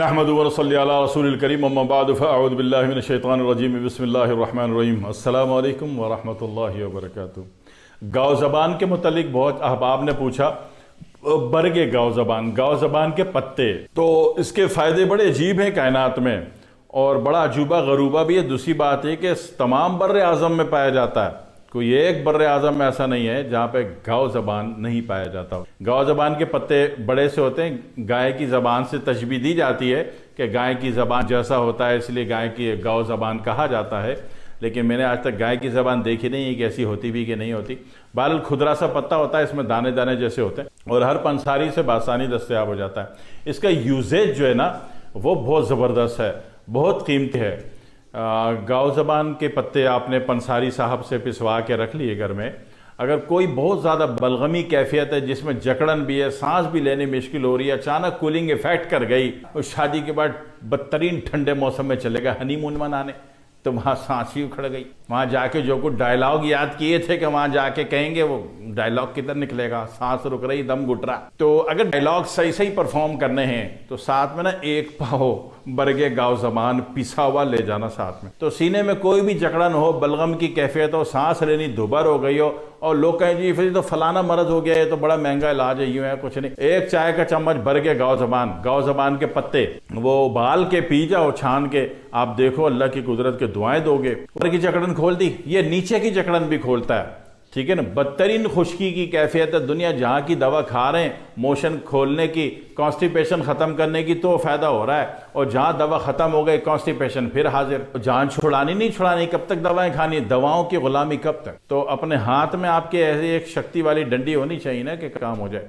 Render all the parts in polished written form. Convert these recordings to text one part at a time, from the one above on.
نحمد و نصلی علی رسول الکریم اما بعد فاعوذ باللہ من الشیطان الرجیم بسم اللہ الرحمن الرحیم السلام علیکم ورحمۃ اللہ وبرکاتہ۔ گاؤ زبان کے متعلق بہت احباب نے پوچھا، برگ گاؤ زبان کے پتے، تو اس کے فائدے بڑے عجیب ہیں کائنات میں اور بڑا عجوبہ غروبہ بھی ہے۔ دوسری بات ہے کہ تمام بر اعظم میں پایا جاتا ہے، کوئی ایک بر اعظم میں ایسا نہیں ہے جہاں پہ گاؤ زبان نہیں پایا جاتا۔ گاؤ زبان کے پتے بڑے سے ہوتے ہیں، گائے کی زبان سے تشبیہ دی جاتی ہے کہ گائے کی زبان جیسا ہوتا ہے، اس لیے گائے کی گاؤ زبان کہا جاتا ہے، لیکن میں نے آج تک گائے کی زبان دیکھی نہیں ہے کہ ایسی ہوتی بھی کہ نہیں ہوتی۔ بہرحال کھدرا سا پتا ہوتا ہے، اس میں دانے دانے جیسے ہوتے ہیں اور ہر پنساری سے بآسانی دستیاب ہو جاتا ہے۔ اس کا یوزیج جو ہے نا وہ بہت زبردست ہے، بہت قیمتی ہے۔ گاؤ زبان کے پتے آپ نے پنساری صاحب سے پسوا کے رکھ لیے گھر میں۔ اگر کوئی بہت زیادہ بلغمی کیفیت ہے جس میں جکڑن بھی ہے، سانس بھی لینے مشکل ہو رہی ہے، اچانک کولنگ افیکٹ کر گئی اور شادی کے بعد بدترین ٹھنڈے موسم میں چلے گا ہنی مون منانے، تو وہاں سانس ہی اکھڑ گئی۔ وہاں جا کے جو کچھ ڈائلاگ یاد کیے تھے کہ وہاں جا کے کہیں گے، وہ ڈائلاگ کدھر نکلے گا، سانس رک رہی، دم گھٹ رہا۔ تو اگر ڈائلاگ صحیح پرفارم کرنے ہیں تو ساتھ میں نا ایک پاؤ برگے گاؤ زبان پسا ہوا لے جانا ساتھ میں۔ تو سینے میں کوئی بھی جکڑن ہو، بلغم کی کیفیت ہو، سانس لینی دوبر ہو گئی ہو اور لوگ کہیں جی پھر تو فلانا مرض ہو گیا ہے، تو بڑا مہنگا علاج ہے، یوں ہے کچھ نہیں، ایک چائے کا چمچ برگے گاؤ زبان کے پتے وہ ابال کے پی جاؤ، چھان کے، آپ دیکھو اللہ کی قدرت کے دعائیں دو گے۔ اوپر کی جکڑن کھول دی، یہ نیچے کی جکڑن بھی کھولتا ہے، ٹھیک ہے نا۔ بدترین خشکی کی کیفیت ہے، دنیا جہاں کی دوا کھا رہے ہیں موشن کھولنے کی، کانسٹیپیشن ختم کرنے کی، تو فائدہ ہو رہا ہے، اور جہاں دوا ختم ہو گئی کانسٹیپیشن پھر حاضر۔ جان چھڑانی نہیں چھڑانی، کب تک دوائیں کھانی، دواؤں کی غلامی کب تک؟ تو اپنے ہاتھ میں آپ کے ایسی ایک شکتی والی ڈنڈی ہونی چاہیے نا کہ کام ہو جائے۔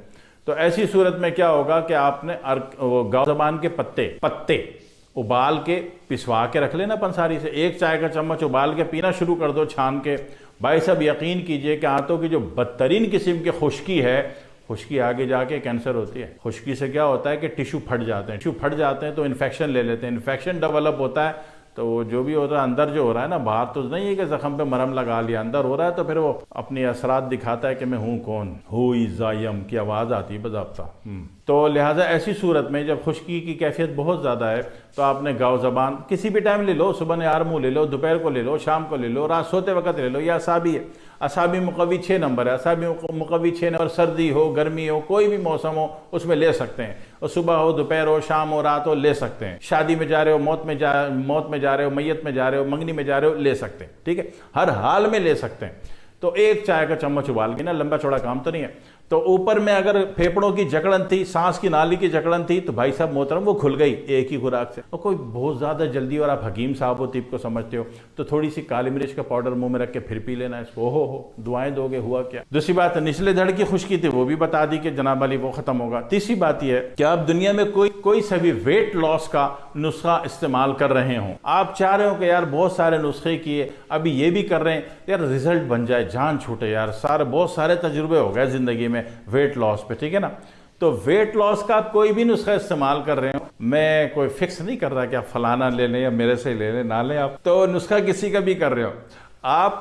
تو ایسی صورت میں کیا ہوگا کہ آپ نے گاؤ زبان کے پتے ابال کے پسوا کے رکھ لینا پنساری سے، ایک چائے کا چمچ ابال کے پینا شروع کر دو چھان کے۔ بھائی صاحب یقین کیجئے کہ آنتوں کی جو بدترین قسم کی خشکی ہے، خشکی آگے جا کے کینسر ہوتی ہے۔ خشکی سے کیا ہوتا ہے کہ ٹیشو پھٹ جاتے ہیں تو انفیکشن لے لیتے ہیں، انفیکشن ڈیولپ ہوتا ہے تو وہ جو بھی ہوتا ہے اندر جو ہو رہا ہے نا، باہر تو نہیں ہے کہ زخم پہ مرہم لگا لیا، اندر ہو رہا ہے تو پھر وہ اپنی اثرات دکھاتا ہے کہ میں ہوں کون، ہوئی زائم کی آواز آتی ہے باضابطہ۔ تو لہٰذا ایسی صورت میں جب خشکی کی کیفیت بہت زیادہ ہے تو آپ نے گاؤ زبان کسی بھی ٹائم لے لو، صبح نہار منہ لے لو، دوپہر کو لے لو، شام کو لے لو، رات سوتے وقت لے لو۔ یہ اعصابی ہے، اعصابی مقوی 6 نمبر ہے، اعصابی مقوی 6 نمبر، سردی ہو گرمی ہو کوئی بھی موسم ہو اس میں لے سکتے ہیں، اور صبح ہو دوپہر ہو شام ہو رات ہو لے سکتے ہیں۔ شادی میں جا رہے ہو، موت میں جا رہے ہو، میت میں جا رہے ہو، منگنی میں جا رہے ہو، لے سکتے ہیں، ٹھیک ہے، ہر حال میں لے سکتے ہیں۔ تو ایک چائے کا چمچ ابال کے نا، لمبا چوڑا کام تو نہیں ہے۔ تو اوپر میں اگر پھیپڑوں کی جکڑن تھی، سانس کی نالی کی جکڑن تھی تو بھائی صاحب محترم وہ کھل گئی ایک ہی خوراک سے۔ اور کوئی بہت زیادہ جلدی اور آپ حکیم صاحب ہو، طب کو سمجھتے ہو، تو تھوڑی سی کالی مرچ کا پاؤڈر منہ میں رکھ کے پھر پی لینا اس کو، ہو دعائیں دو گے، ہوا کیا۔ دوسری بات نچلے دھڑ کی خشکی تھی وہ بھی بتا دی کہ جناب علی وہ ختم ہوگا۔ تیسری بات یہ ہے کہ آپ دنیا میں کوئی سا بھی ویٹ لاس کا نسخہ استعمال کر رہے ہوں، آپ چاہ رہے ہو کہ یار بہت سارے نسخے کیے، ابھی یہ بھی کر رہے ہیں، یار رزلٹ بن جائے، جان چھوٹے یار، بہت سارے تجربے ہو گئے زندگی میں ویٹ لاس پہ، ٹھیک ہے نا۔ تو ویٹ لاس کا آپ کوئی بھی نسخہ استعمال کر رہے ہو، میں کوئی فکس نہیں کر رہا کہ آپ فلانا لے لیں یا میرے سے لے لیں، نہ لیں، آپ تو نسخہ کسی کا بھی کر رہے ہو، آپ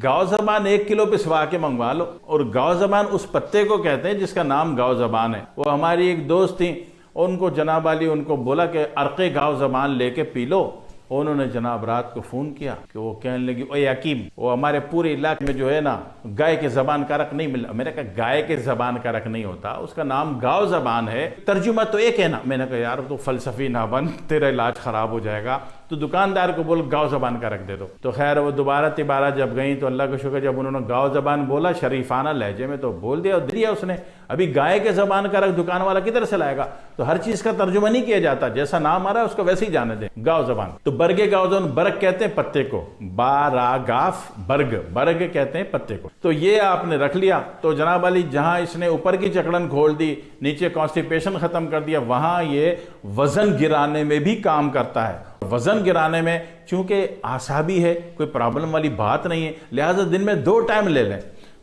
گاؤ زبان 1 کلو پسوا کے منگوا لو۔ اور گاؤ زبان اس پتے کو کہتے ہیں جس کا نام گاؤ زبان ہے۔ وہ ہماری ایک دوست تھیں، ان کو جناب علی ان کو بولا کہ عرقِ گاؤ زبان لے کے پی لو، انہوں نے جناب رات کو فون کیا کہ وہ کہنے لگی اوے حکیم، وہ ہمارے پورے علاقے میں جو ہے نا گائے کے زبان کا عرق نہیں ملا۔ میں نے کہا گائے کے زبان کا عرق نہیں ہوتا، اس کا نام گاؤ زبان ہے، ترجمہ تو ایک ہے نا۔ میں نے کہا یار تو فلسفی نہ بن، تیرا علاج خراب ہو جائے گا، تو دکاندار کو بول گاؤ زبان کا رکھ دے دو۔ تو خیر وہ دوبارہ تبارہ جب گئیں تو اللہ کا شکر جب انہوں نے گاؤ زبان بولا شریفانہ لہجے میں تو بول دیا اور دیا اس نے۔ ابھی گائے کے زبان کا رکھ دکان والا کدھر سے لائے گا؟ تو ہر چیز کا ترجمہ نہیں کیا جاتا، جیسا نام آ رہا ہے اس کو ویسے ہی جانے دیں، گاؤ زبان۔ تو برگے گاؤ زبان، برگ کہتے ہیں پتے کو، باراگاف برگ کہتے ہیں پتے کو۔ تو یہ آپ نے رکھ لیا تو جناب علی جہاں اس نے اوپر کی جکڑن کھول دی، نیچے کانسٹیپیشن ختم کر دیا، وہاں یہ وزن گرانے میں بھی کام کرتا ہے۔ وزن گرانے میں چونکہ اعصابی ہے، کوئی پرابلم والی بات نہیں ہے، لہٰذا دن میں 2 ٹائم لے لیں۔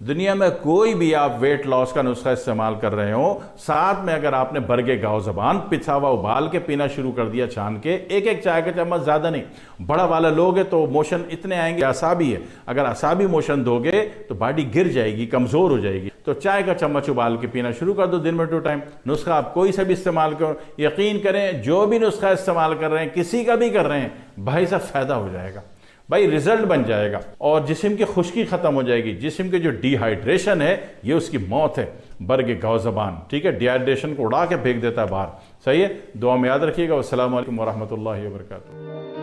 دنیا میں کوئی بھی آپ ویٹ لاس کا نسخہ استعمال کر رہے ہو، ساتھ میں اگر آپ نے برگ گاؤ زبان پسا ہوا ابال کے پینا شروع کر دیا چھان کے، ایک چائے کا چمچ، زیادہ نہیں، بڑا والا لوگے تو موشن اتنے آئیں گے، اعصابی ہے، اگر اعصابی موشن دو گے تو باڈی گر جائے گی، کمزور ہو جائے گی، تو چائے کا چمچ ابال کے پینا شروع کر دو دن میں 2 ٹائم۔ نسخہ آپ کوئی سا بھی استعمال کرو، یقین کریں جو بھی نسخہ استعمال کر رہے ہیں، کسی کا بھی کر رہے ہیں، بھائی صاحب فائدہ ہو جائے گا، بھائی رزلٹ بن جائے گا، اور جسم کی خشکی ختم ہو جائے گی، جسم کے جو ڈی ہائیڈریشن ہے یہ اس کی موت ہے۔ برگ گاؤ زبان، ٹھیک ہے، ڈی ہائیڈریشن کو اڑا کے پھینک دیتا ہے باہر، صحیح ہے۔ دعا میں یاد رکھیے گا۔ والسلام علیکم ورحمۃ اللہ وبرکاتہ۔